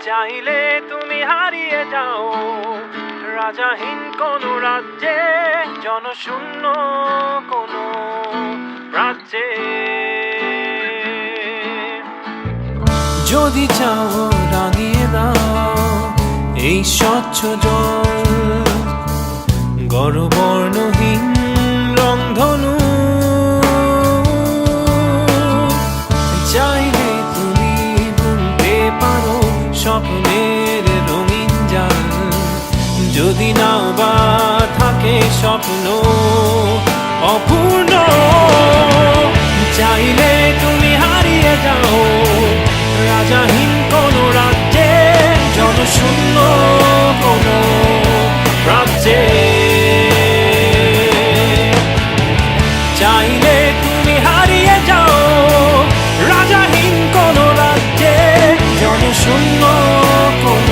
চাইলে তুমি হারিয়ে যাও রাজাহীন কোন রাজ্যে, জনশূন্য কোন রাজ্যে। যদি চাও রাঙিয়ে দাও এই স্বচ্ছ জল, গড়বর্ণহীন রংধনু। চাইলে তুমি বুনতে পারো স্বপ্নের রঙিন জাল, যদি নাও বা থাকে স্বপ্ন অপূর্ণ। চাইলে তুমি হারিয়ে যাও রাজাহীন কোন রাজ্যে, জনশূন্য কোন রাজ্যে। চাইলে তুমি হারিয়ে যাও রাজাহীন কোন রাজ্যে, জনশূন্য কোন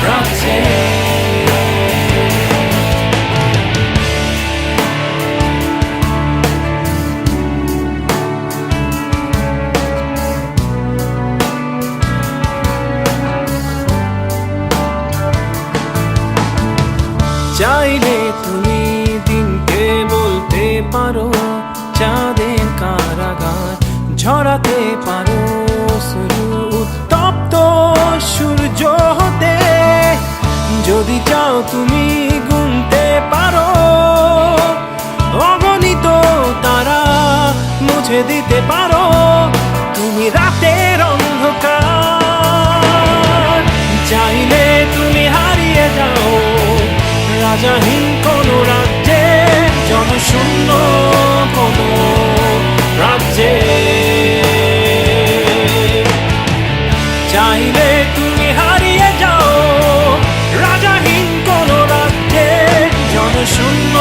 রাজ্যে। চাইলে তুমি দিনকে বলতে পারো চাঁদের কারাগার, ঝরাতে পারো শুরু উত্তপ্ত সূর্য হতে। যদি চাও তুমি গুনতে পারো অগণিত তারা, মুছে দিতে পারো তুমি রাতের অন্ধকার। চাইলে তুমি হারিয়ে যাও রাজাহীন কোন রাজ্যে, জনশূন্য কোন রাজ্যে। চাইলে তুমি হারিয়ে যাও রাজাহীন কোন রাজ্যে, জনশূন্য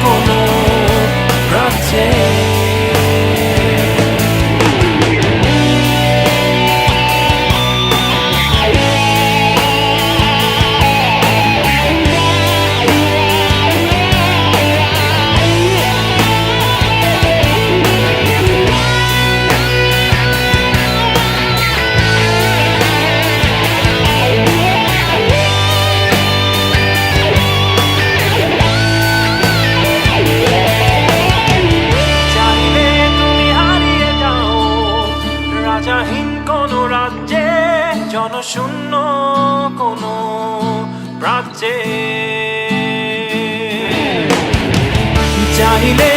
কোন রাজ্যে। রাজাহীন কোন রাজ্যে, জনশূন্য কোন রাজ্যে। চাইলে